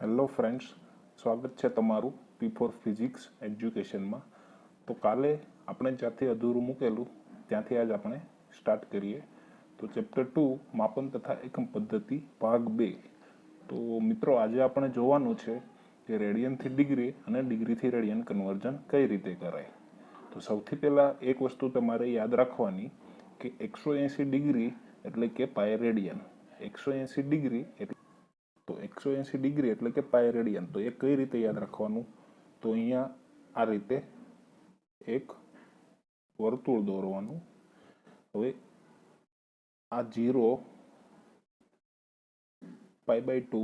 Hello friends, સ્વાગત છે તમારું P4 ફિઝિક્સ એજ્યુકેશનમાં. તો કાલે આપણે જ્યાંથી અધૂરું મૂકેલું ત્યાંથી આજ આપણે સ્ટાર્ટ કરીએ. તો ચેપ્ટર 2 માપન તથા એકમ પદ્ધતિ ભાગ 2. તો મિત્રો, આજે આપણે જોવાનું છે કે રેડિયનથી ડિગ્રી અને ડિગ્રીથી રેડિયન કન્વર્ઝન કઈ રીતે કરાય. તો સૌથી પહેલાં એક વસ્તુ તમારે યાદ રાખવાની કે 180 ડિગ્રી એટલે કે પાય રેડિયન. 180 ડિગ્રી એટલે 180 ડિગ્રી એટલે કે પાય રેડિયન. તો એ કઈ રીતે યાદ રાખવાનું? તો અહીંયા આ રીતે એક વર્તુળ દોરવાનું. હવે આ 0 પાઈ બાય 2,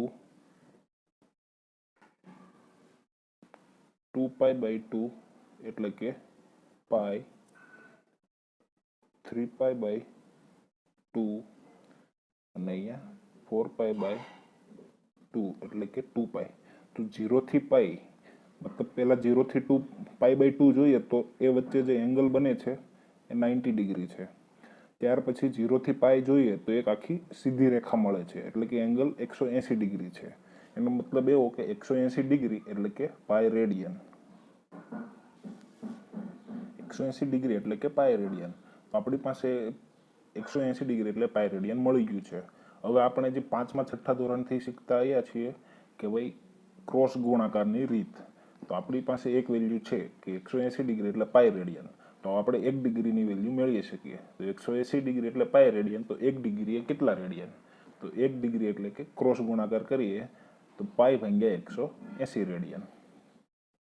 2 પાઈ બાય 2 એટલે કે પાઈ, 3 પાઈ બાય 2 અને અહીંયા 4 પાઈ બાય 2 એટલે કે 2 પાઈ. તો 0 થી પાઈ મતલબ પહેલા 0 થી 2 પાઈ બાય 2 જોઈએ તો એ વચ્ચે જે એંગલ બને છે એ 90 ડિગ્રી છે. ત્યાર પછી 0 થી પાઈ જોઈએ તો એક આખી સીધી રેખા મળે છે એટલે કે એંગલ 180 ડિગ્રી છે. એનો મતલબ એવો કે 180 ડિગ્રી એટલે કે પાઈ રેડિયન. 180 ડિગ્રી એટલે કે પાઈ રેડિયન. તો આપણી પાસે 180 ડિગ્રી એટલે પાઈ રેડિયન મળી ગયું છે. હવે આપણે જે 5મા 6ઠ્ઠા ધોરણથી શીખતા આવ્યા છીએ કે ભાઈ ક્રોસ ગુણાકારની રીત. તો આપણી પાસે એક વેલ્યુ છે કે 180 ડિગ્રી એટલે પાઈ રેડિયન. તો આપણે 1 ડિગ્રીની વેલ્યુ મેળવી શકીએ. તો 180 ડિગ્રી એટલે પાઈ રેડિયન. તો 1 ડિગ્રી એ કેટલા રેડિયન? તો 1 ડિગ્રી એટલે કે ક્રોસ ગુણાકાર કરીએ તો પાઈ ભાગ્યા 180 રેડિયન.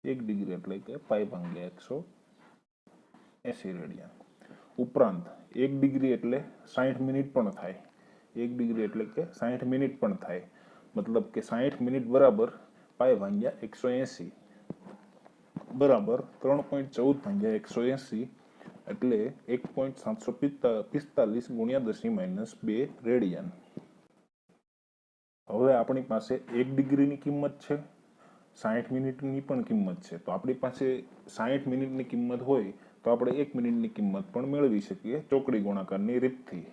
1 ડિગ્રી એટલે કે પાઈ ભાગ્યા 180 રેડિયન. ઉપરાંત 1 ડિગ્રી એટલે 60 મિનિટ પણ થાય. 1 ડિગ્રી એટલે કે 60 મિનિટ પણ થાય. મતલબ કે 60 મિનિટ બરાબર પાઈ ભાગ્યા 180 બરાબર 3.14 ભાગ્યા 180 એટલે 1.745 ગુણ્યા 10 - 2 રેડિયન. હવે આપણી પાસે 1 ડિગ્રીની કિંમત છે, 60 મિનિટની પણ કિંમત છે. તો આપણી પાસે 60 મિનિટની કિંમત હોય તો આપણે 1 મિનિટની કિંમત પણ મેળવી શકીએ ચોકડી ગુણાકારની રીતથી.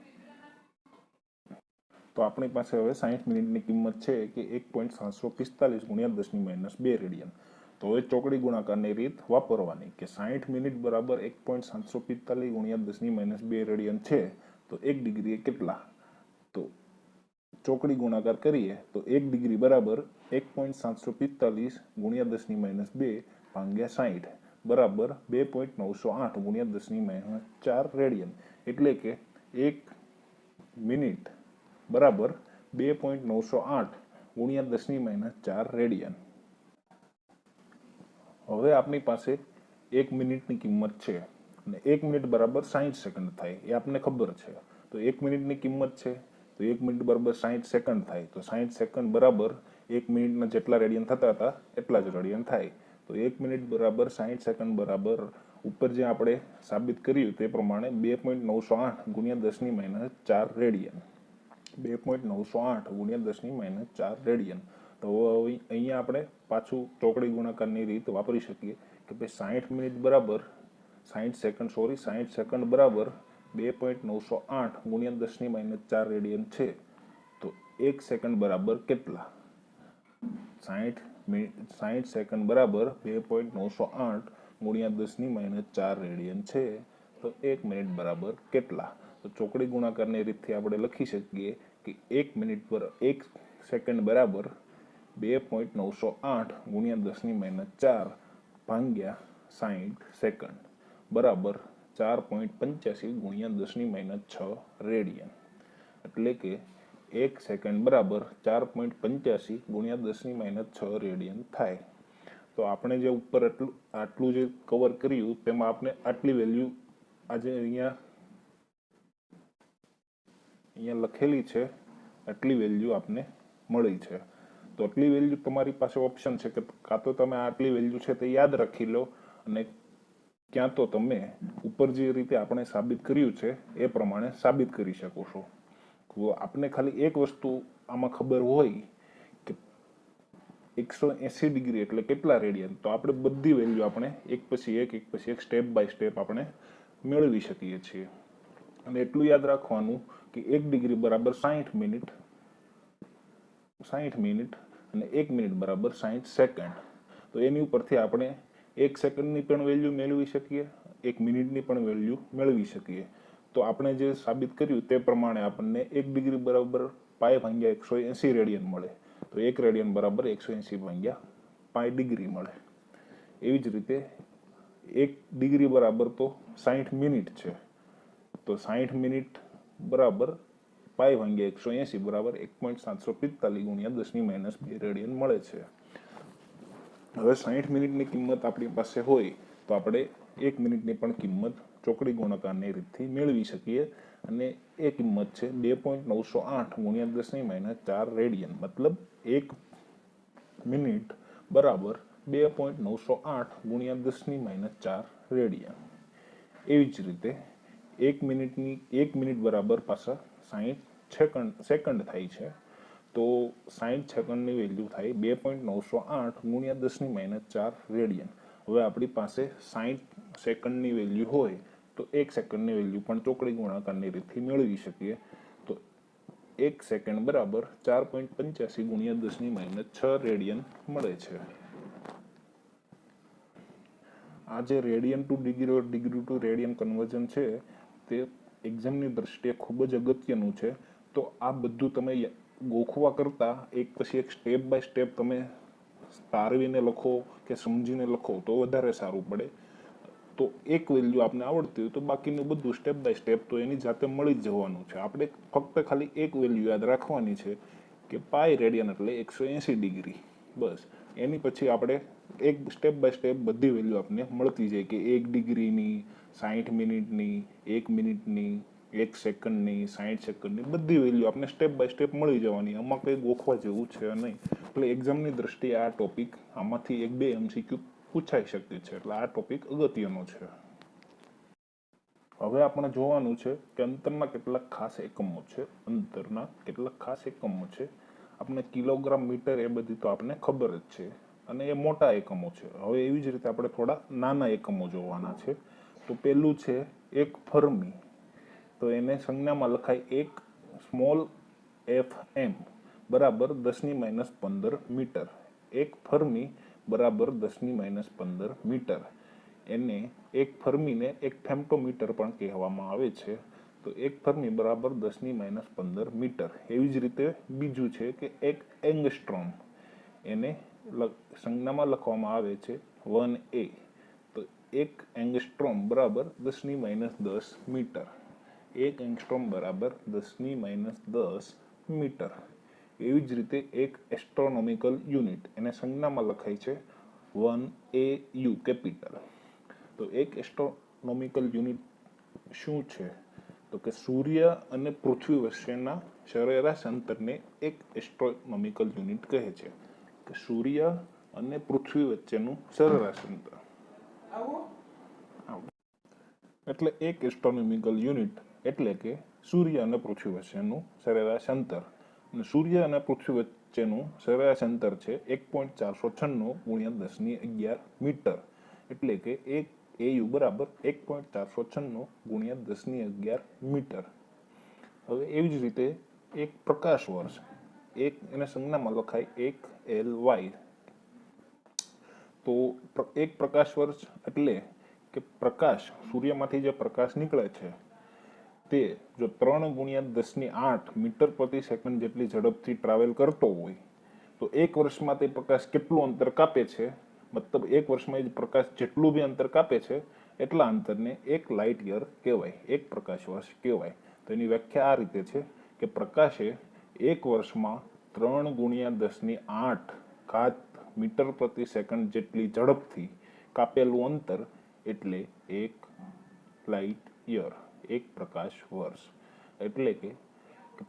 તો આપણી પાસે હવે 60 મિનિટની કિંમત છે કે 1.745 ગુણ્યા 10 - 2 રેડિયન. તો હવે ચોકડી ગુણાકારની રીત વાપરવાની કે 60 મિનિટ બરાબર 1.745 ગુણ્યા 10 - 2 રેડિયન છે. તો 1 ડિગ્રી એ કેટલા? તો ચોકડી ગુણાકાર કરીએ તો 1 ડિગ્રી બરાબર 1.745 ગુણ્યા 10 - 2 ભાગ્યા 60 બરાબર 2.908 ગુણ્યા 10 - 4 રેડિયન. એટલે કે 1 મિનિટ બરાબર 2.908 ગુણ્યા 10 - 4 રેડિયન. હવે આપણી પાસે 1 મિનિટની કિંમત છે અને 1 મિનિટ બરાબર 60 સેકન્ડ થાય એ આપણને ખબર છે. તો 1 મિનિટની કિંમત છે તો 1 મિનિટ બરાબર 60 સેકન્ડ થાય. તો 60 સેકન્ડ બરાબર 1 મિનિટના જેટલા રેડિયન થતા હતા એટલા જ રેડિયન થાય. તો 1 મિનિટ બરાબર 60 સેકન્ડ બરાબર ઉપર જે આપણે સાબિત કર્યું તે પ્રમાણે 2.908 ગુણ્યા 10 - 4 રેડિયન. 2.908 ગુણ્યા 10 - 4 રેડિયન. તો હવે અહીંયા આપણે પાછું ચોકડી ગુણાકારની રીત વાપરી શકીએ કે ભાઈ 60 મિનિટ બરાબર 60 સેકન્ડ બરાબર 2.908 ગુણ્યા 10 - 4 રેડિયન છે. તો 1 સેકન્ડ બરાબર કેટલા? 60 સેકન્ડ બરાબર 2.908 ગુણ્યા 10 - 4 રેડિયન છે. તો 1 મિનિટ બરાબર કેટલા? તો ચોકડી ગુણાકારની રીતથી આપણે લખી શકીએ કે 1 સેકન્ડ બરાબર 2.908 ગુણ્યા 10 - 4 ભાગ્યા 60 સેકન્ડ બરાબર 4.85 ગુણ્યા 10 - 6 રેડિયન. એટલે કે 1 સેકન્ડ બરાબર 4.85 ગુણ્યા 10 - 6 રેડિયન થાય. તો આપણે જે ઉપર આટલું જે કવર કર્યું તેમાં આપણે આટલી વેલ્યુ આજે અહીંયા લખેલી છે. આટલી વેલ્યુ આપને મળી છે. તો આટલી વેલ્યુ તમારી પાસે ઓપ્શન છે કે કાં તો તમે આટલી વેલ્યુ છે તે યાદ રાખી લો અને ક્યાં તો તમે ઉપર જે રીતે આપણે સાબિત કર્યું છે એ પ્રમાણે સાબિત કરી શકો છો. આપને ખાલી એક વસ્તુ આમાં ખબર હોય કે 180 ડિગ્રી એટલે કેટલા રેડિયન. તો આપણે બધી વેલ્યુ આપણે એક પછી એક સ્ટેપ બાય સ્ટેપ આપણે મેળવી શકીએ છીએ. અને એટલું યાદ રાખવાનું કે 1 ડિગ્રી બરાબર 60 મિનિટ અને 1 મિનિટ બરાબર 60 સેકન્ડ. તો એની ઉપરથી આપણે 1 સેકન્ડની પણ વેલ્યુ મેળવી શકીએ, 1 મિનિટની પણ વેલ્યુ મેળવી શકીએ. તો આપણે જે સાબિત કર્યું તે પ્રમાણે આપણને 1 ડિગ્રી બરાબર પાય ભાગ્યા 180 રેડિયન મળે. તો 1 રેડિયન બરાબર 180 ભાગ્યા પાય ડિગ્રી મળે. એવી જ રીતે 1 ડિગ્રી બરાબર તો 60 મિનિટ છે. તો 60 મિનિટ બરાબર પાય ભાગ્યા 180 બરાબર 1.745 ગુણ્યા 10⁻2 રેડિયન મળે છે. હવે 60 મિનિટની કિંમત આપણી પાસે હોય તો આપણે 1 મિનિટની પણ કિંમત ચોકડી ગુણાકારની રીતથી મેળવી શકીએ, અને એ કિંમત છે 2.908 ગુણ્યા 10⁻4 રેડિયન. મતલબ 1 મિનિટ બરાબર 2.908 ગુણ્યા 10⁻4 રેડિયન. એવી જ રીતે 1 મિનિટ બરાબર પાછા 60 સેકન્ડ થાય છે. તો 60 સેકન્ડની વેલ્યુ થાય 2.908 ગુણ્યા 10⁻4 રેડિયન. હવે આપણી પાસે 60 સેકન્ડની વેલ્યુ હોય તો 1 સેકન્ડની વેલ્યુ પણ ચોકડી ગુણાકારની રીતથી મેળવી શકીએ. તો 1 સેકન્ડ બરાબર 4.85 ગુણ્યા 10⁻6 રેડિયન મળે છે. આ જે radian two degree or degree to radian conversion છે તે એક્ઝામની દ્રષ્ટિએ ખૂબ જ અગત્યનું છે. તો આ બધું તમે ગોખવા કરતાં એક પછી એક સ્ટેપ બાય સ્ટેપ તમે તારવીને લખો કે સમજીને લખો તો વધારે સારું પડે. તો એક વેલ્યુ આપને આવડતી હોય તો બાકીનું બધું સ્ટેપ બાય સ્ટેપ તો એની જાતે મળી જ જવાનું છે. આપણે ફક્ત ખાલી એક વેલ્યુ યાદ રાખવાની છે કે પાય રેડિયન એટલે 180 ડિગ્રી. બસ એની પછી આપણે એક સ્ટેપ બાય સ્ટેપ બધી વેલ્યુ આપણને મળતી જાય કે 1 ડિગ્રીની, 60 મિનિટની, 1 મિનિટની, 1 સેકન્ડની, 60 સેકન્ડની બધી વેલ્યુ આપણે સ્ટેપ બાય સ્ટેપ મળી જવાની. આમાં કંઈ ગોખવા જેવું છે નહીં. એટલે એક્ઝામની દ્રષ્ટિએ આ ટોપિક આમાંથી 1-2 MCQ પૂછાઈ શકે છે. એટલે આ ટોપિક અગત્યનો છે. હવે આપણે જોવાનું છે કે અંતરના કેટલાક ખાસ એકમો છે. અંતરના કેટલાક ખાસ એકમો છે. આપણે કિલોગ્રામ, મીટર એ બધી તો આપણને ખબર જ છે અને એ મોટા એકમો છે. હવે એવી જ રીતે આપણે થોડા નાના એકમો જોવાના છે. તો પેલું છે 1 ફર્મી. તો એને સંજ્ઞામાં લખાય 1 સ્મોલ fm બરાબર 10⁻15 મીટર. 1 ફર્મી બરાબર 10⁻15 મીટર. એને 1 ફર્મીને 1 ફેમ્ટોમીટર પણ કહેવામાં આવે છે. તો 1 ફર્મી બરાબર 10⁻15 મીટર. એવી જ રીતે બીજું છે કે 1 એંગસ્ટ્રોમ. એને સંજ્ઞામાં લખવામાં આવે છે 1a. તો 1 એંગસ્ટ્રોમ બરાબર 10⁻10 મીટર. 1 એંગસ્ટ્રોમ બરાબર 10⁻10 મીટર. એવી જ રીતે 1 એસ્ટ્રોનોમિકલ યુનિટ. એને સંજ્ઞામાં લખાય છે 1 AU કેપિટલ. તો 1 એસ્ટ્રોનોમિકલ યુનિટ શું છે? તો કે સૂર્ય અને પૃથ્વી વચ્ચેના સરેરાશ અંતરને 1 એસ્ટ્રોનોમિકલ યુનિટ કહે છે. કે સૂર્ય અને પૃથ્વી વચ્ચેનું સરેરાશ અંતર એટલે 1 એસ્ટ્રોનોમિકલ યુનિટ એટલે કે સૂર્ય અને પૃથ્વી વચ્ચેનું સરેરાશ અંતર. અને સૂર્ય અને પૃથ્વી વચ્ચેનું સરેરાશ અંતર છે 1.496 ગુણ્યા 10⁻11 મીટર. એટલે કે 1 AU બરાબર 1.496 ગુણ્યા 10⁻11 મીટર. હવે એવી જ રીતે એક પ્રકાશ વર્ષ. એને સંજ્ઞામાં લખાય 1 LY. તો એક પ્રકાશ વર્ષ એટલે કે પ્રકાશ, સૂર્યમાંથી જે પ્રકાશ નીકળે છે તે જો 3 ગુણ્યા 10⁸ મીટર પ્રતિ સેકન્ડ જેટલી ઝડપથી ટ્રાવેલ કરતો હોય તો એક વર્ષમાં તે પ્રકાશ કેટલું અંતર કાપે છે? મતલબ એક વર્ષમાં એ પ્રકાશ જેટલું બી અંતર કાપે છે એટલા અંતરને 1 લાઇટ યર કહેવાય, 1 પ્રકાશ વર્ષ કહેવાય. તો એની વ્યાખ્યા આ રીતે છે કે પ્રકાશે એક વર્ષમાં 3 ગુણ્યા 10⁸ ઘાત મીટર પ્રતિ સેકન્ડ જેટલી ઝડપથી કાપેલું અંતર એટલે 1 લાઇટ યર, 1 પ્રકાશ વર્ષ. એટલે કે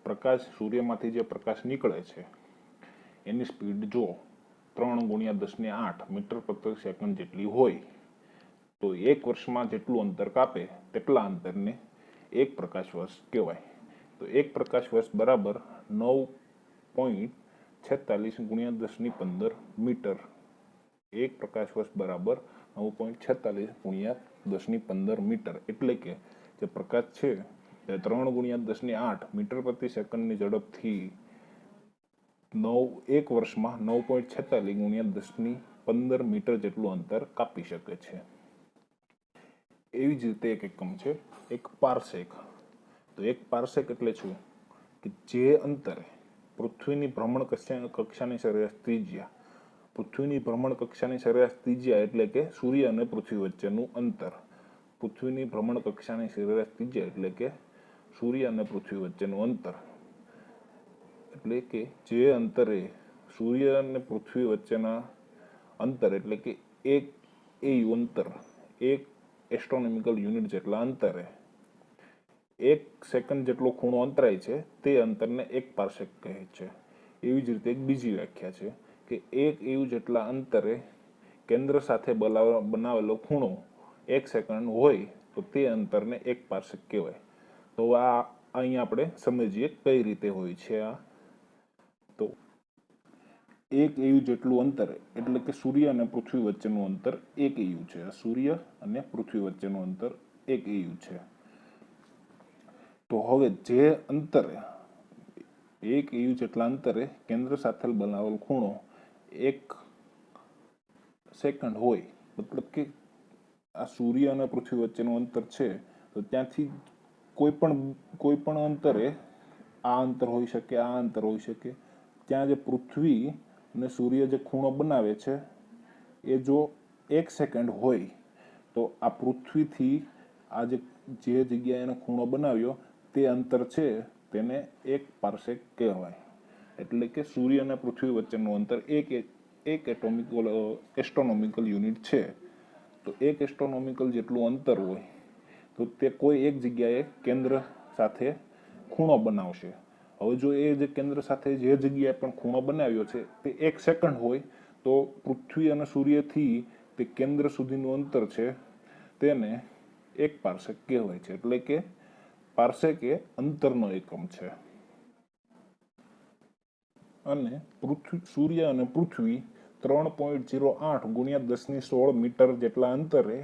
પ્રકાશ, સૂર્યમાંથી જે પ્રકાશ નીકળે છે એની સ્પીડ જો 3 ગુણ્યા 10⁸ મીટર પ્રતિ સેકન્ડ જેટલી હોય તો એક વર્ષમાં જેટલું અંતર કાપે તેટલા અંતરને 1 પ્રકાશ વર્ષ કહેવાય. તો 1 પ્રકાશ વર્ષ બરાબર 9.46 ગુણ્યા 10⁻15 મીટર. 1 પ્રકાશ વર્ષ બરાબર 9.46 ગુણ્યા 10⁻15 મીટર. એટલે કે જે પ્રકાશ છે તે 3 ગુણ્યા 10⁸ મીટર પ્રતિ સેકન્ડની ઝડપથી એક વર્ષમાં 9.46 ગુણ્યા 10 ની 15 મીટર જેટલું અંતર કાપી શકે છે. એવી જ રીતે એક એકમ છે એક પાર્સેક. તો એક પાર્સેક એટલે શું કે જે અંતરે પૃથ્વીની ભ્રમણ કક્ષાની સરેરાશ ત્રિજ્યા, પૃથ્વીની ભ્રમણ કક્ષાની સરેરાશ ત્રિજ્યા એટલે કે સૂર્ય અને પૃથ્વી વચ્ચેનું અંતર, પૃથ્વીની ભ્રમણ કક્ષાની સરેરાશ ત્રિજ્યા એટલે કે સૂર્ય અને પૃથ્વી વચ્ચેનું અંતર, એટલે કે જે અંતરે સૂર્ય અને પૃથ્વી વચ્ચેના અંતર એટલે કે એક એયુ અંતર, એક એસ્ટ્રોનોમિકલ યુનિટ જેટલા અંતરે 1 સેકન્ડ જેટલો ખૂણો અંતરાય છે તે અંતરને એક પાર્સેક કહે છે. એવી જ રીતે એક બીજી વ્યાખ્યા છે કે એક એયુ જેટલા અંતરે કેન્દ્ર સાથે બનાવેલો ખૂણો 1 સેકન્ડ હોય તો તે અંતરને એક પાર્સેક કહેવાય. તો આ અહીં આપણે સમજીએ કઈ રીતે હોય છે. આ તો એક એયુ જેટલું અંતર એટલે કે સૂર્ય અને પૃથ્વી વચ્ચેનું અંતર એક એયુ છે. સૂર્ય અને પૃથ્વી વચ્ચેનું અંતર એક એયુ છે. તો હવે જે અંતરે એક એયુ જેટલા અંતરે કેન્દ્ર સાથે બનાવેલ ખૂણો 1 સેકન્ડ હોય, મતલબ કે આ સૂર્ય અને પૃથ્વી વચ્ચેનું અંતર છે તો ત્યાંથી કોઈ પણ અંતરે આ અંતર હોઈ શકે, આ અંતર હોઈ શકે. ત્યાં જે પૃથ્વી અને સૂર્ય જે ખૂણો બનાવે છે એ જો 1 સેકન્ડ હોય તો આ પૃથ્વીથી આ જે જગ્યાએ એનો ખૂણો બનાવ્યો તે અંતર છે તેને એક પાર્સેક કહેવાય. એટલે કે સૂર્ય અને પૃથ્વી વચ્ચેનું અંતર એક એસ્ટ્રોનોમિકલ યુનિટ છે. તો એક એસ્ટ્રોનોમિકલ જેટલું અંતર હોય તો તે કોઈ એક જગ્યાએ કેન્દ્ર સાથે ખૂણો બનાવશે. હવે જો એ જે કેન્દ્ર સાથે જે જગ્યાએ પણ ખૂણો બનાવ્યો છે તે 1 સેકન્ડ હોય તો પૃથ્વી અને સૂર્યથી તે કેન્દ્ર સુધીનું અંતર છે તેને એક પાર્સેક કહેવાય છે. એટલે કે પાર્સેક એ અંતરનો એકમ છે. અને સૂર્ય અને પૃથ્વી 3.08 ગુણ્યા 1016 મીટર જેટલા અંતરે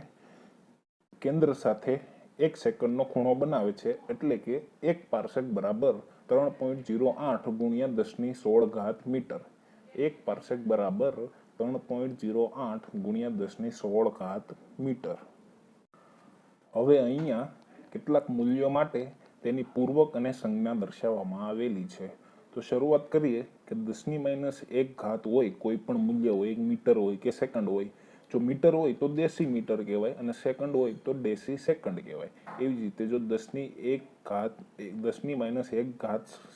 કેન્દ્ર સાથે 1 સેકન્ડનો ખૂણો બનાવે છે. એટલે કે એક પાર્સેક બરાબર 3.08 ગુણ્યા 1016 મીટર. એક પાર્સેક બરાબર 3.08 ગુણ્યા 1016 મીટર. હવે અહીંયા કેટલાક મૂલ્યો માટે તેની પૂર્વક અને સંજ્ઞા દર્શાવવામાં આવેલી છે. તો શરૂઆત કરીએ કે 10⁻1 હોય, કોઈ પણ મૂલ્ય હોય, 1 મીટર હોય કે સેકન્ડ હોય. જો મીટર હોય તો દેશી મીટર કહેવાય અને સેકન્ડ હોય તો દેશી સેકન્ડ કહેવાય. એવી જ રીતે જો 10⁻1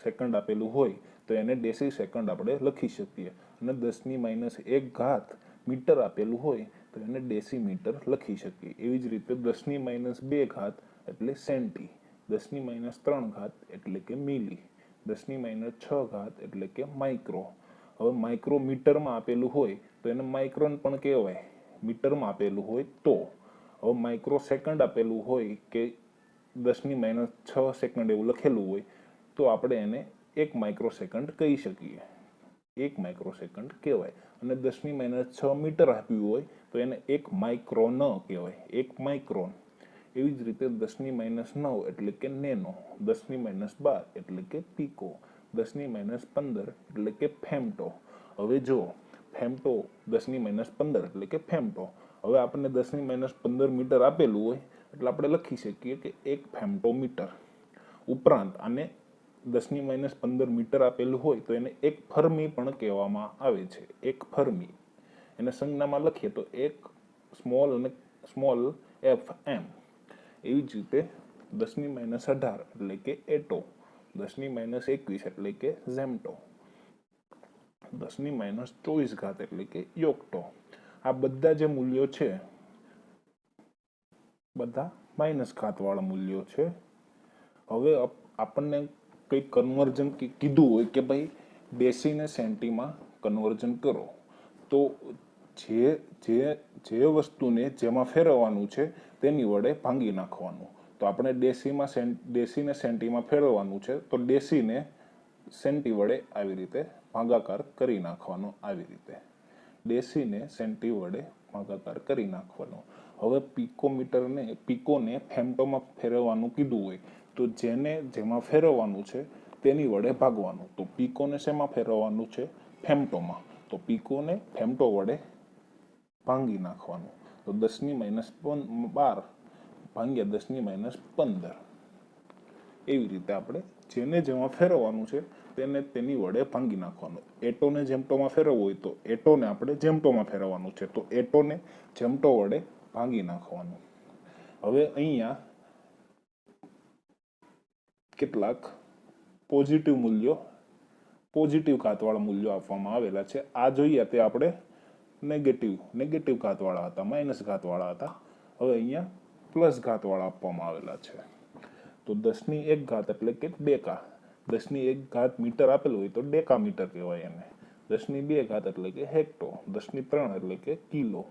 સેકન્ડ આપેલું હોય તો એને દેશી સેકન્ડ આપણે લખી શકીએ. અને 10⁻1 મીટર આપેલું હોય તો એને દેશી મીટર લખી શકીએ. એવી જ રીતે 10⁻2 એટલે સેન્ટી, 10⁻3 એટલે કે મિલી, 10⁻6 એટલે કે માઇક્રો. હવે માઇક્રો મીટરમાં આપેલું હોય તો એને માઇક્રોન પણ કહેવાય, મીટરમાં આપેલું હોય તો. હવે માઇક્રો સેકન્ડ આપેલું હોય કે 10⁻6 સેકન્ડ એવું લખેલું હોય તો આપણે એને 1 માઇક્રો સેકન્ડ કહી શકીએ, 1 માઇક્રો સેકન્ડ કહેવાય. અને 10⁻6 મીટર આપ્યું હોય તો એને 1 માઇક્રોન કહેવાય, 1 માઇક્રોન. એવી જ રીતે 10⁻9 એટલે કે નેનો, 10⁻12 એટલે કે પીકો, 10⁻15 એટલે કે ફેમ્ટો. હવે જો ફેમ્ટો 10⁻15 એટલે કે ફેમ્ટો. હવે આપણને 10⁻15 મીટર આપેલું હોય એટલે આપણે લખી શકીએ કે 1 ફેમ્ટો મીટર. ઉપરાંત આને 10⁻15 મીટર આપેલું હોય તો એને 1 ફર્મી પણ કહેવામાં આવે છે, 1 ફર્મી. એને સંજ્ઞામાં લખીએ તો 1 સ્મોલ fm. એવી જ રીતે 10⁻18 એટલે કે એટો, 10⁻21 એટલે કે ઝેમ્ટો, 10⁻24 એટલે કે યોક્ટો. આ બધા જે મૂલ્યો છે બધા માઇનસ ઘાતવાળા મૂલ્યો છે. હવે આપણને કંઈક કન્વર્ઝન કીધું હોય કે ભાઈ ડેસીને સેન્ટીમાં કન્વર્ઝન કરો તો જે વસ્તુને જેમાં ફેરવવાનું છે તેની વડે ભાંગી નાખવાનું. તો આપણે ડેસીને સેન્ટીમાં ફેરવવાનું છે તો ડેસીને સેન્ટી વડે આવી રીતે ભાગાકાર કરી નાખવાનો, આવી રીતે ડેસીને સેન્ટી વડે ભાગાકાર કરી નાખવાનો. હવે પીકોને ફેમ્ટોમાં ફેરવવાનું કીધું હોય તો જેમાં ફેરવવાનું છે તેની વડે ભાગવાનું. તો પીકોને શેમાં ફેરવવાનું છે? ફેમ્ટોમાં. તો પીકોને ફેમ્ટો વડે ભાંગી નાખવાનું. તો 10⁻12 ભાગ્યા 10⁻15. એવી રીતે આપણે જેને જેમાં ફેરવવાનું છે તેને તેની વડે ભાંગી નાખવાનું. એટોને જેમટોમાં ફેરવવું હોય તો એટોને આપણે જેમટોમાં ફેરવવાનું છે, તો એટોને જેમટો વડે ભાંગી નાખવાનું. હવે અહીંયા કેટલાક પોઝિટિવ મૂલ્યો, પોઝિટિવ ઘાતવાળા મૂલ્યો આપવામાં આવેલા છે. આ જોઈએ તે આપણે નેગેટિવ ઘાતવાળા હતા, માઇનસ ઘાતવાળા હતા. હવે અહીંયા પ્લસ ઘાતવાળા આપવામાં આવેલા છે. તો 10⁻1 એટલે કે ડેકા. 10⁻1 મીટર આપેલું હોય તો ડેકા મીટર કહેવાય એને. 10⁻2 એટલે કે હેક્ટો. 10⁻3 એટલે કે કિલો.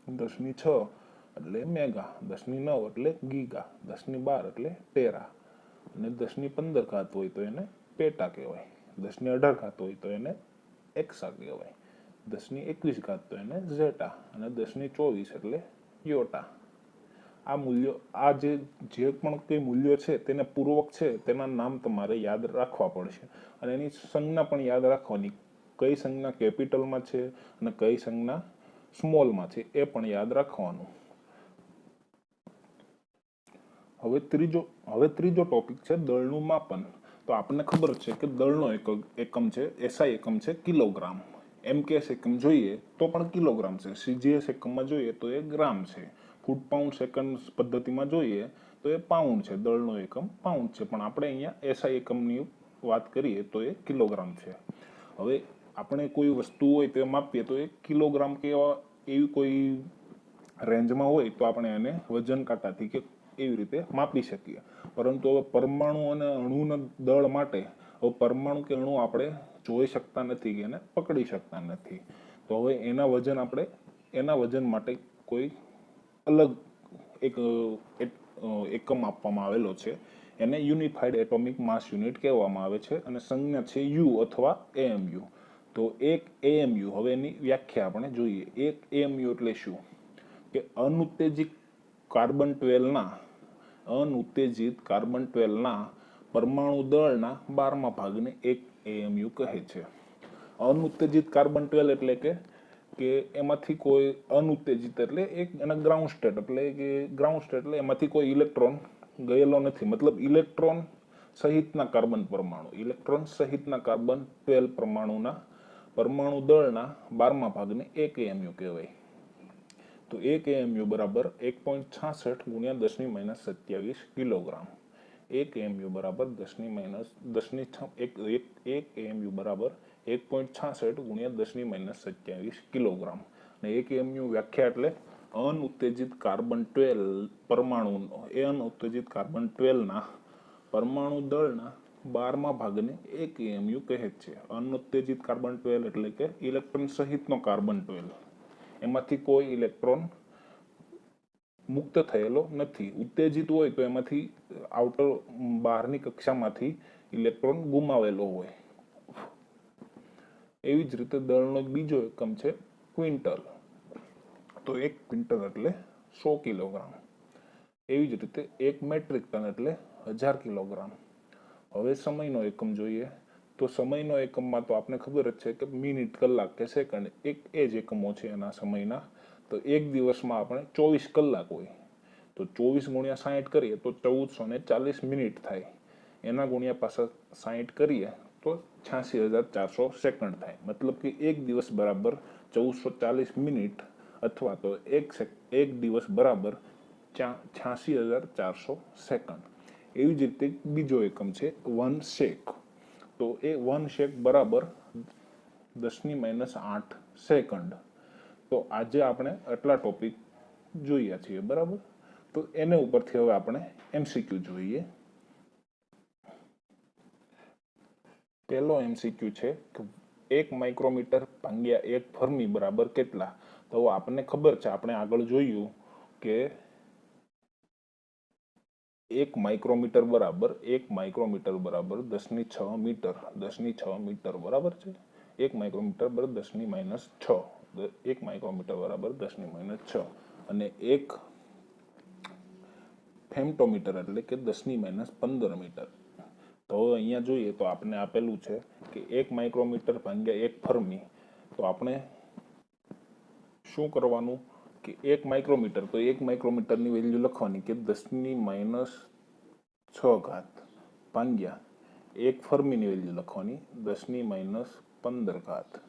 10⁻6 એટલે મેગા. 10⁻9 એટલે ગીગા. 10⁻12 એટલે ટેરા. અને 10⁻15 હોય તો એને પેટા કહેવાય. 10⁻18 હોય તો એને એક્સા કહેવાય. 10⁻21 તો એને ઝેટા. અને 10⁻24 એટલે યોટા. આ મૂલ્યો, આ જે પણ કંઈ મૂલ્યો છે તેને પૂર્વક છે તેના નામ તમારે યાદ રાખવા પડશે. અને એની સંજ્ઞા પણ યાદ રાખવાની. કઈ સંજ્ઞા કેપિટલમાં છે અને કઈ સંજ્ઞા સ્મોલમાં છે એ પણ યાદ રાખવાનું. હવે ત્રીજો ટોપિક છે દળનું માપન. તો આપણને ખબર છે કે દળનો એકમ છે, એસઆઈ એકમ છે કિલોગ્રામ. એમકેએસ એકમ જોઈએ તો પણ કિલોગ્રામ છે. સીજીએસ એકમમાં જોઈએ તો એ ગ્રામ છે. ફૂટ પાઉન્ડ સેકન્ડ પદ્ધતિમાં જોઈએ તો એ પાઉન્ડ છે. દળનો એકમ પાઉન્ડ છે, પણ આપણે અહીંયા એસઆઈ એકમની વાત કરીએ તો એ કિલોગ્રામ છે. હવે આપણે કોઈ વસ્તુ હોય તો માપીએ તો એ કિલોગ્રામ કે એવી કોઈ રેન્જમાં હોય તો આપણે એને વજન કાંટાથી કે એવી રીતે માપી શકીએ. પરંતુ હવે પરમાણુ અને અણુના દળ માટે હવે પરમાણુ કે અણુ આપણે જોઈ શકતા નથી કે એને પકડી શકતા નથી. તો હવે એના વજન માટે કોઈ અલગ એક એકમ આપવામાં આવેલો છે. એને યુનિફાઈડ એટોમિક માસ યુનિટ કહેવામાં આવે છે અને સંજ્ઞા છે યુ અથવા એએમયુ. તો એક એએમયુ, હવે એની વ્યાખ્યા આપણે જોઈએ. એક એએમયુ એટલે શું? કે અનુત્તેજિત કાર્બન 12 ના પરમાણુ દળના 12મા ભાગને એક એએમયુ કહે છે. અનુત્તેજિત કાર્બન 12 એટલે કે એમાંથી કોઈ અનુત્તેજિત એટલે એક એના ગ્રાઉન્ડ સ્ટેટ એટલે એમાંથી કોઈ ઇલેક્ટ્રોન ગયેલો નથી. મતલબ ઇલેક્ટ્રોન સહિતના કાર્બન પરમાણુ, ઇલેક્ટ્રોન સહિતના કાર્બન 12 પરમાણુ દળના 12મા ભાગને એક એએમયુ કહેવાય. તો એક એએમયુ બરાબર 1.66 ગુણ્યા 10⁻27 કિલોગ્રામ. એક એએમયુ બરાબર 1 એએમયુ બરાબર 1.66 ગુણ્યા 10⁻27 કિલોગ્રામ. અને એક એએમયુ વ્યાખ્યા એટલે અનુત્તેજિત કાર્બન 12 પરમાણુ, એ અનુત્તેજિત કાર્બન 12 ના પરમાણુ દળના 12મા ભાગને એક એએમયુ કહે છે. અનુત્તેજિત કાર્બન 12 એટલે કે ઇલેક્ટ્રોન સહિતનો કાર્બન 12, એમાંથી કોઈ ઇલેક્ટ્રોન મુક્ત થયેલો નથી. ઉત્તેજિત હોય તો એમાંથી બહારની કક્ષામાંથી ઇલેક્ટ્રોન ગુમાવેલો હોય. એવી જ રીતે દળનો બીજો એકમ છે ક્વિન્ટલ. તો એક ક્વિન્ટલ એટલે 100 કિલોગ્રામ. એવી જ રીતે એક મેટ્રિક ટન એટલે 1000 કિલોગ્રામ. હવે સમયનો એકમ જોઈએ તો સમયનો એકમમાં તો આપણે ખબર જ છે કે મિનિટ, કલાક કે સેકન્ડ, એ જ એકમો છે એના સમયના. તો એક દિવસમાં આપણે 24 કલાક હોય તો 24 ગુણ્યા 60 કરીએ તો 1440 મિનિટ થાય. એના ગુણ્યા પાછા 60 કરીએ તો 86,400 સેકન્ડ થાય. મતલબ કે એક દિવસ બરાબર 1440 મિનિટ અથવા તો એક દિવસ બરાબર 86,400 સેકન્ડ. એવી જ રીતે બીજો એકમ છે 1 સેક. તો એ 1 સેક બરાબર 10⁻8 સેકન્ડ. તો આજે આપણે આટલા ટોપિક જોયા છીએ, બરાબર. તો એને ઉપરથી હવે આપણે એમસીક્યુ જોઈએ. પહેલો એમસીક્યુ છે કે 1 માઇક્રોમીટર ભાગ્યા 1 ફર્મી બરાબર કેટલા? તો આપણને ખબર છે, આપણે આગળ જોયું કે 1 માઇક્રોમીટર બરાબર 10⁶ મીટર. 10⁶ મીટર બરાબર છે. 1 માઇક્રોમીટર બરાબર 10⁻6. 1 માઇક્રોમીટર બરાબર 10⁻6. અને 1 ફેમ્ટોમીટર એટલે કે 10⁻15 મીટર. તો હવે અહીંયા જોઈએ તો આપણે આપેલું છે કે 1 માઇક્રોમીટર ભાગ્યા 1 ફર્મી. તો આપણે શું કરવાનું કે 1 માઇક્રોમીટર, તો 1 માઇક્રોમીટરની વેલ્યુ લખવાની કે 10⁻6 ભાગ્યા 1 ફર્મીની વેલ્યુ લખવાની 10⁻15.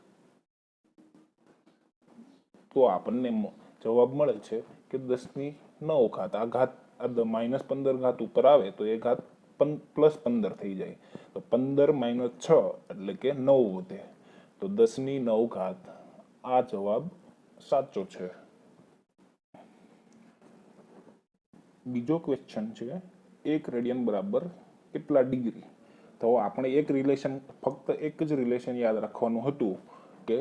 તો આપણને જવાબ મળે છે કે 10⁹. આ ઘાત -15 ઉપર આવે તો એ ઘાત +15 થઈ જાય, તો 15 - 6 એટલે કે 9 વધે, તો 10⁹. આ જવાબ સાચો છે. બીજો ક્વેશ્ચન છે 1 રેડિયન બરાબર કેટલા ડિગ્રી. તો આપણે ફક્ત એક જ રિલેશન યાદ રાખવાનું હતું કે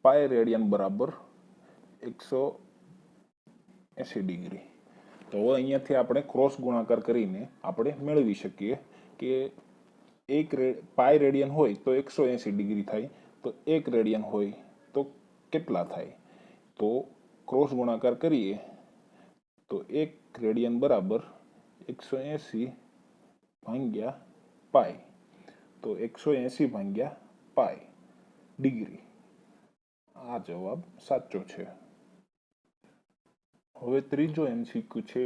પાય રેડિયન બરાબર 180 ડિગ્રી. તો હવે અહીંયાથી આપણે ક્રોસ ગુણાકાર કરીને આપણે મેળવી શકીએ કે પાય રેડિયન હોય તો 180 ડિગ્રી થાય, તો 1 રેડિયન હોય તો કેટલા થાય. તો ક્રોસ ગુણાકાર કરીએ તો 1 રેડિયન બરાબર 180 ભાગ્યા પાય, તો 180 ભાગ્યા પાય ડિગ્રી. આ જવાબ સાચો છે. હવે ત્રીજો MCQ છે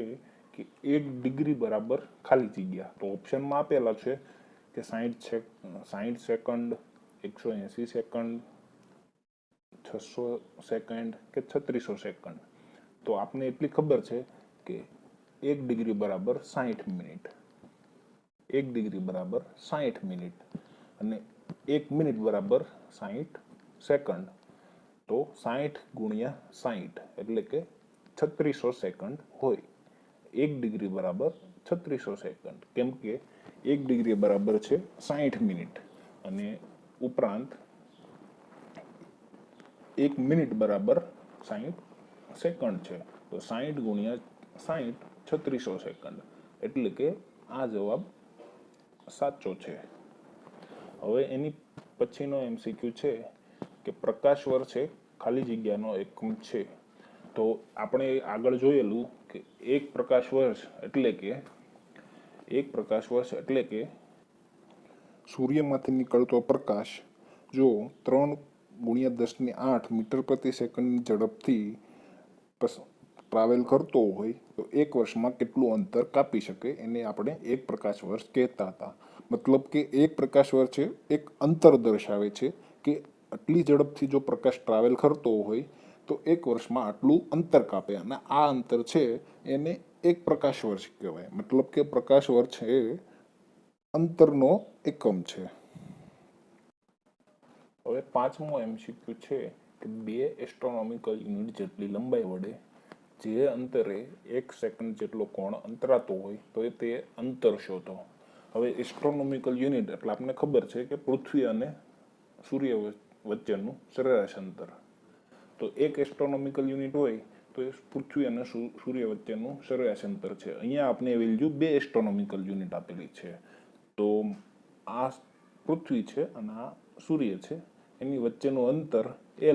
કે 1 ડિગ્રી બરાબર ખાલી જગ્યા. તો ઓપ્શનમાં આપેલા છે કે 60 સેકન્ડ, 180 સેકન્ડ, 600 સેકન્ડ કે 3600 સેકન્ડ. તો આપને એટલી ખબર છે કે 1 ડિગ્રી બરાબર 60 મિનિટ, 1 ડિગ્રી બરાબર 60 મિનિટ અને 1 મિનિટ બરાબર 60 સેકન્ડ. તો 60 ગુણ્યા 60 એટલે કે 3600 સેકન્ડ હોય. 1 ડિગ્રી બરાબર 3600 સેકન્ડ, કેમ કે 1 ડિગ્રી બરાબર છે 60 મિનિટ અને ઉપરાંત 1 મિનિટ બરાબર 60 સેકન્ડ છે. તો 60 ગુણ્યા 60 3600 સેકન્ડ, એટલે કે આ જવાબ સાચો છે. હવે એની પછીનો MCQ છે કે પ્રકાશ વર્ષ એ ખાલી જગ્યાનો એકમ છે. તો આપણે આગળ જોયેલું કે એક પ્રકાશ વર્ષ એટલે કે સૂર્યમાંથી નીકળતો પ્રકાશ જો 3 × 10⁸ મીટર પ્રતિ સેકન્ડની ઝડપથી ટ્રાવેલ કરતો હોય તો 1 વર્ષમાં કેટલું અંતર કાપી શકે, એને આપણે એક પ્રકાશ વર્ષ કહેતા હતા. મતલબ કે એક પ્રકાશ વર્ષ છે એક અંતર દર્શાવે છે કે આટલી ઝડપથી જો પ્રકાશ ટ્રાવેલ કરતો હોય તો 1 વર્ષમાં આટલું અંતર કાપે, અને આ અંતર છે એને એક પ્રકાશ વર્ષ કહેવાય. મતલબ કે પ્રકાશ વર્ષ એ અંતરનો એકમ છે. હવે પાંચમો MCQ છે કે 2 એસ્ટ્રોનોમિકલ યુનિટ જેટલી લંબાઈ વડે જે અંતરે 1 સેકન્ડ જેટલો કોણ અંતરાતો હોય તો તે અંતર શોધો. હવે એસ્ટ્રોનોમિકલ યુનિટ એટલે આપણને ખબર છે કે પૃથ્વી અને સૂર્ય વચ્ચેનું સરેરાશ અંતર. તો 1 એસ્ટ્રોનોમિકલ યુનિટ હોય તો એ પૃથ્વી અને સૂર્ય વચ્ચેનું સરેરાશ અંતર છે. અહીંયા આપણે વેલ્યુ 2 એસ્ટ્રોનોમિકલ યુનિટ આપેલી છે. તો આ પૃથ્વી છે અને આ સૂર્ય છે, એની વચ્ચેનું અંતર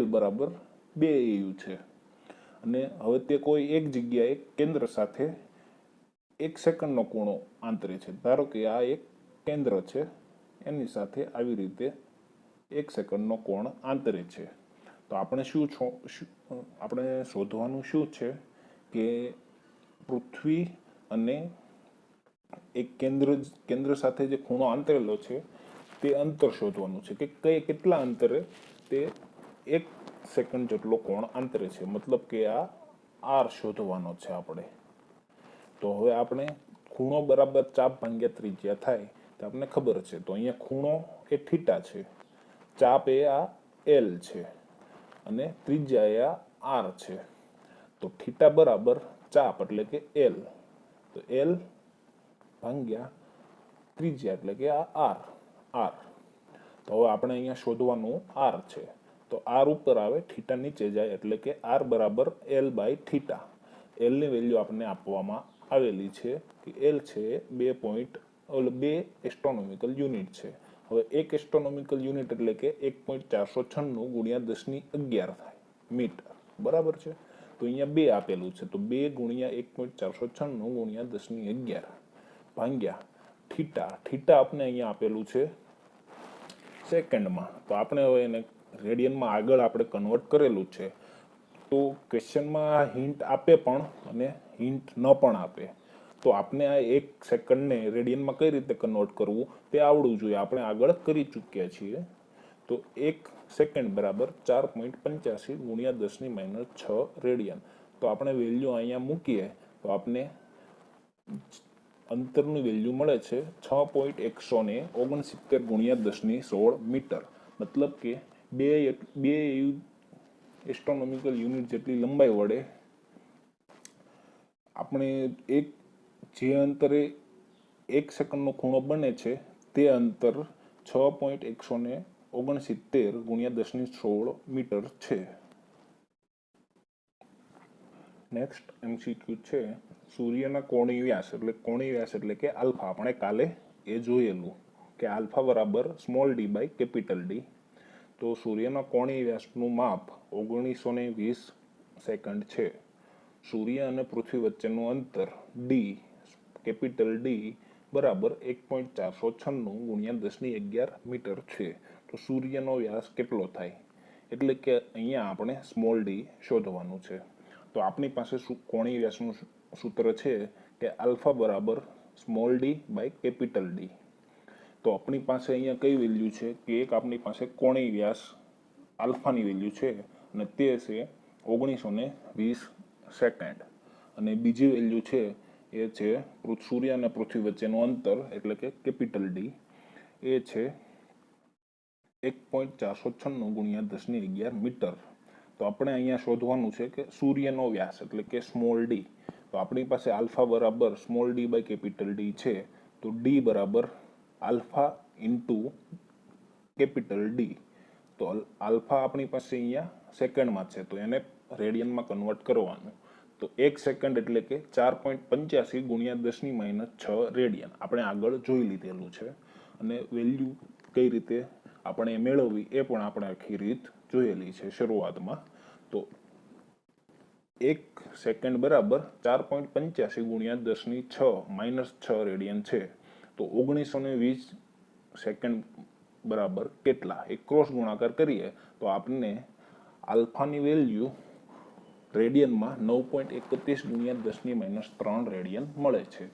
L બરાબર 2 AU છે. અને હવે તે કોઈ એક જગ્યાએ કેન્દ્ર સાથે 1 સેકન્ડનો ખૂણો આંતરે છે. ધારો કે આ એક કેન્દ્ર છે, એની સાથે આવી રીતે 1 સેકન્ડનો કોણ આંતરે છે. તો આપણે શોધવાનું શું છે કે પૃથ્વી અને એક કેન્દ્ર સાથે જે ખૂણો આંતરેલો છે તે અંતર શોધવાનું છે કે કેટલા અંતરે તે 1 સેકન્ડ જેટલો કોણ આંતરે છે. મતલબ કે આ R શોધવાનો છે આપણે. તો હવે આપણે ખૂણો બરાબર ચાપ ભાગ્યા ત્રિજ્યા થાય તો આપણને ખબર છે. તો અહીંયા ખૂણો એ થીટા છે, ચાપ એ આ L છે અને ત્રિજ્યા એ આ R છે. તો થીટા બરાબર ચાપ એટલે કે L, તો L ભાગ્યા ત્રિજ્યા એટલે કે આ R. તો હવે આપણે અહીંયા શોધવાનું R છે. તો R ઉપર આવે, થીટા નીચે જાય એટલે કે R બરાબર L/θ. L ની વેલ્યુ આપણને આપવામાં આવેલી છે કે L છે 2 એસ્ટ્રોનોમિકલ યુનિટ છે. હવે 1 એસ્ટ્રોનોમિકલ યુનિટ એટલે કે 1.496 ગુણ્યા 10⁻11 થાય મીટર, બરાબર છે. તો અહીંયા 2 આપેલું છે, તો 2 ગુણ્યા 1.496 ગુણ્યા 10⁻11 ભાગ્યા θ થીટા થીટા આપણે અહીંયા આપેલું છે સેકન્ડમાં, તો આપણે હવે એને રેડિયનમાં આગળ આપણે કન્વર્ટ કરેલું છે. તો ક્વેશ્ચનમાં હિન્ટ આપે પણ અને હિન્ટ ન પણ આપે, તો આપણે આ 1 સેકન્ડને રેડિયનમાં કઈ રીતે કન્વર્ટ કરવું તે આવડવું જોઈએ. આપણે આગળ કરી ચૂક્યા છીએ. તો 1 સેકન્ડ બરાબર 4.85 ગુણ્યા 10⁻6 રેડિયન. તો આપણે વેલ્યુ અહીંયા મૂકીએ તો આપણે અંતરની વેલ્યુ મળે છે 6.169 ગુણ્યા 1016 મીટર. મતલબ કે બે એસ્ટ્રોનોમિકલ યુનિટ જેટલી લંબાઈ વડે આપણે જે અંતરે 1 સેકન્ડનો ખૂણો બને છે તે અંતર 6.169 ગુણ્યા 1016 મીટર છે. નેક્સ્ટ એમસીક્યુ છે સૂર્યના કોણીય વ્યાસ એટલે કે આલ્ફા. આપણે કાલે એ જોયેલું કે આલ્ફા બરાબર small D by capital D. તો સૂર્યના કોણીય વ્યાસનું માપ 1920 સેકન્ડ છે. સૂર્ય અને પૃથ્વી વચ્ચેનું અંતર ડી કેપિટલ ડી બરાબર 1.496 ગુણ્યા 1011 મીટર છે. તો સૂર્યનો વ્યાસ કેટલો થાય, એટલે કે અહીંયા આપણે સ્મોલ ડી શોધવાનું છે. તો આપણી પાસે કોણીય વ્યાસનું સૂત્ર છે કે આલ્ફા બરાબર small D by capital D. તો આપણી પાસે અહીંયા કઈ વેલ્યુ છે કે એક આપણી પાસે કોણીય વ્યાસ આલ્ફાની વેલ્યુ છે અને તે છે 1920 સેકન્ડ, અને બીજી વેલ્યુ છે એ છે સૂર્ય અને પૃથ્વી વચ્ચેનું અંતર એટલે કે કેપિટલ ડી, એ છે 1.496 ગુણ્યા 1011 મીટર. તો આપણે અહીંયા શોધવાનું છે કે સૂર્યનો વ્યાસ એટલે કે સ્મોલ ડી. તો આપણી પાસે આલ્ફા બરાબર small D by capital D છે. તો ડી બરાબર આલ્ફા ઇન્ટુ કેપિટલ ડી. તો આલ્ફા આપણી પાસે અહીંયા સેકન્ડમાં છે, તો એને રેડિયનમાં કન્વર્ટ કરવાનું. તો 1 સેકન્ડ એટલે કે 4.85 ગુણ્યા 10⁻6 રેડિયન આપણે આગળ જોઈ લીધેલું છે. અને વેલ્યુ કઈ રીતે આપણે મેળવવી એ પણ આપણે આખી રીત જોયેલી છે શરૂઆતમાં. તો 1 સેકન્ડ બરાબર 4.85 ગુણ્યા 10⁻6 રેડિયન છે. તો 1920 સેકન્ડ બરાબર કેટલા, એક ક્રોસ ગુણાકાર કરીએ તો આપણને આલ્ફાની વેલ્યુ રેડિયનમાં 9.31 ગુણ્યા 10⁻3 રેડિયન મળે છે.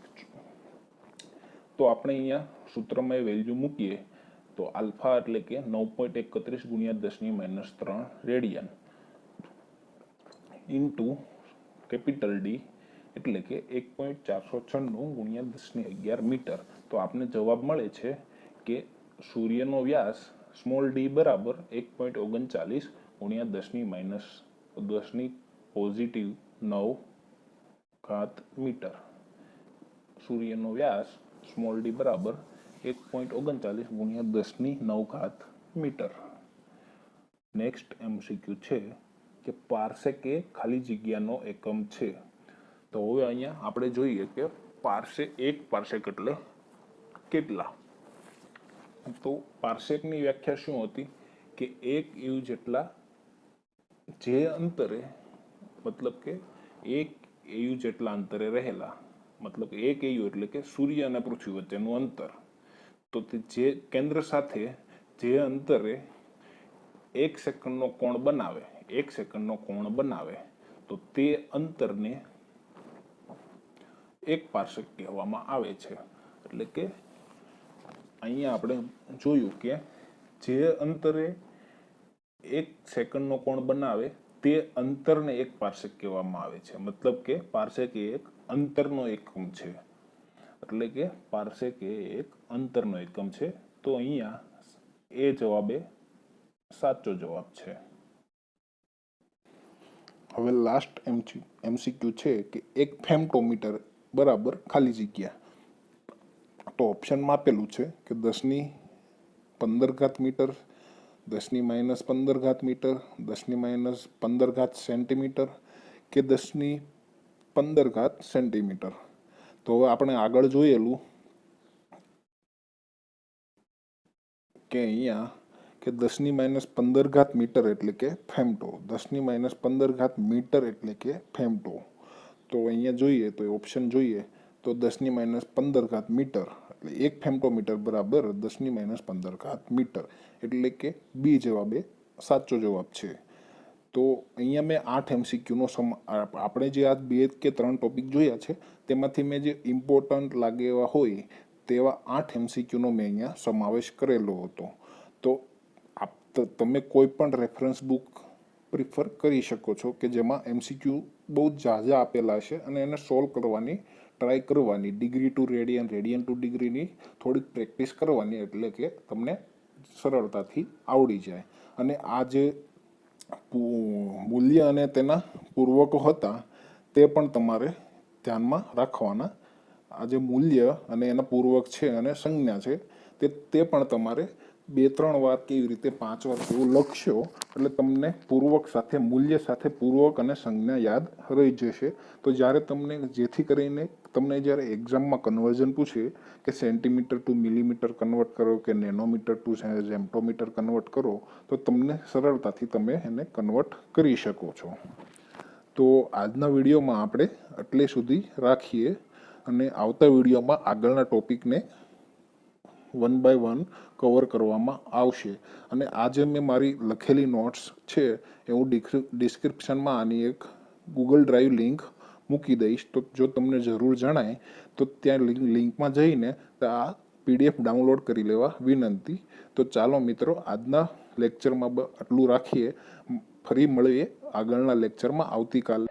તો આપણે અહીંયા સૂત્રમાં એ વેલ્યુ મૂકીએ તો આલ્ફા એટલે કે 9.31 ગુણ્યા 10⁻3 રેડિયન ઇન્ટુ કેપિટલ ડી એટલે કે 1.496 ગુણ્યા 1011 મીટર. તો આપને જવાબ મળે છે કે સૂર્યનો વ્યાસ સ્મોલ ડી બરાબર 1.39 ગુણ્યા 10⁻9 મીટર. સૂર્યનો વ્યાસ સ્મોલ ડી બરાબર 1.39 ગુણ્યા 10⁹ મીટર. નેક્સ્ટ એમસીક્યુ છે કે પાર્સેક એ ખાલી જગ્યાનો એકમ છે. તો હવે અહીંયા આપણે જોઈએ કે એક પાર્સેક એટલે કેટલા. તો પાર્સેકની વ્યાખ્યા શું હતી કે 1 યુ જેટલા જે અંતરે મતલબ કે 1 એયુ જેટલા અંતરે રહેલા, મતલબ 1 એયુ એટલે કે સૂર્ય અને પૃથ્વી વચ્ચેનું અંતર. તો જે કેન્દ્ર સાથે જે અંતરે 1 સેકન્ડનો કોણ બનાવે તો તે અંતરને 1 પાર્સેક કહેવામાં આવે છે. એટલે કે અહીંયા આપણે જોયું કે જે અંતરે 1 સેકન્ડનો કોણ બનાવે તે અંતરને 1 પાર્સેક કહેવામાં આવે છે. મતલબ કે પાર્સેક એ એક અંતરનો એકમ છે. એટલે કે પાર્સેક એ એક અંતરનો એકમ છે. તો અહીંયા એ જવાબ એ સાચો જવાબ છે. હવે લાસ્ટ એમસીક્યુ છે કે 1 ફેમ્ટોમીટર બરાબર ખાલી જગ્યા. તો ઓપ્શનમાં આપેલું છે કે 10⁻15 મીટર, 10⁻15 મીટર, 10⁻15 સેન્ટીમીટર કે 10⁻15 સેન્ટીમીટર. તો હવે આપણે આગળ જોયેલું કે અહીંયા કે 10⁻15 મીટર એટલે કે ફેમ્ટો, 10⁻15 મીટર એટલે કે ફેમ્ટો. તો અહીંયા જોઈએ તો ઓપ્શન જોઈએ તો 10⁻15 મીટર, એટલે 1 ફેમ્ટોમીટર બરાબર 10⁻15 મીટર, એટલે કે બી જવાબ એ સાચો જવાબ છે. તો અહીંયા મેં 8 MCQનો આપણે જે આ 2 કે 3 ટોપિક જોયા છે તેમાંથી મેં જે ઇમ્પોર્ટન્ટ લાગે એવા હોય તેવા 8 MCQનો મેં અહીંયા સમાવેશ કરેલો હતો. તો તમે કોઈ પણ રેફરન્સ બુક પ્રિફર કરી શકો છો કે જેમાં MCQ બહુ ઝાઝા આપેલા છે અને એને સોલ્વ કરવાની ટ્રાય કરવાની, degree to radian, radian to ડિગ્રીની થોડીક પ્રેક્ટિસ કરવાની, એટલે કે તમને સરળતાથી આવડી જાય. અને આ જે મૂલ્ય અને તેના પૂર્વકો હતા તે પણ તમારે ધ્યાનમાં રાખવાના. આ જે મૂલ્ય અને એના પૂર્વક છે અને સંજ્ઞા છે તે પણ તમારે 2-3 વાર કેવી રીતે 5 વાર એવું લખશો એટલે તમને પૂર્વક સાથે, મૂલ્ય સાથે પૂર્વક અને સંજ્ઞા યાદ રહી જશે. તો જ્યારે તમને, જેથી કરીને તમને જ્યારે એક્ઝામમાં કન્વર્ઝન પૂછે કે સેન્ટીમીટર ટુ મિલીમીટર કન્વર્ટ કરો કે નેનોમીટર ટુ ઝેમ્ટોમીટર કન્વર્ટ કરો, તો તમને સરળતાથી તમે એને કન્વર્ટ કરી શકો છો. તો આજના વિડીયોમાં આપણે આટલે સુધી રાખીએ અને આવતા વિડીયોમાં આગળના ટોપિકને 1 by 1 કવર કરવામાં આવશે. અને આજે મેં મારી લખેલી નોટ્સ છે એ હું ડિસ્ક્રિપ્શનમાં આની એક ગૂગલ ડ્રાઈવ લિંક મૂકી દઈશ. તો જો તમને જરૂર જણાય તો ત્યાં લિંકમાં જઈને આ PDF ડાઉનલોડ કરી લેવા વિનંતી. તો ચાલો મિત્રો, આજના લેક્ચરમાં આટલું રાખીએ. ફરી મળીએ આગળના લેક્ચરમાં આવતીકાલે.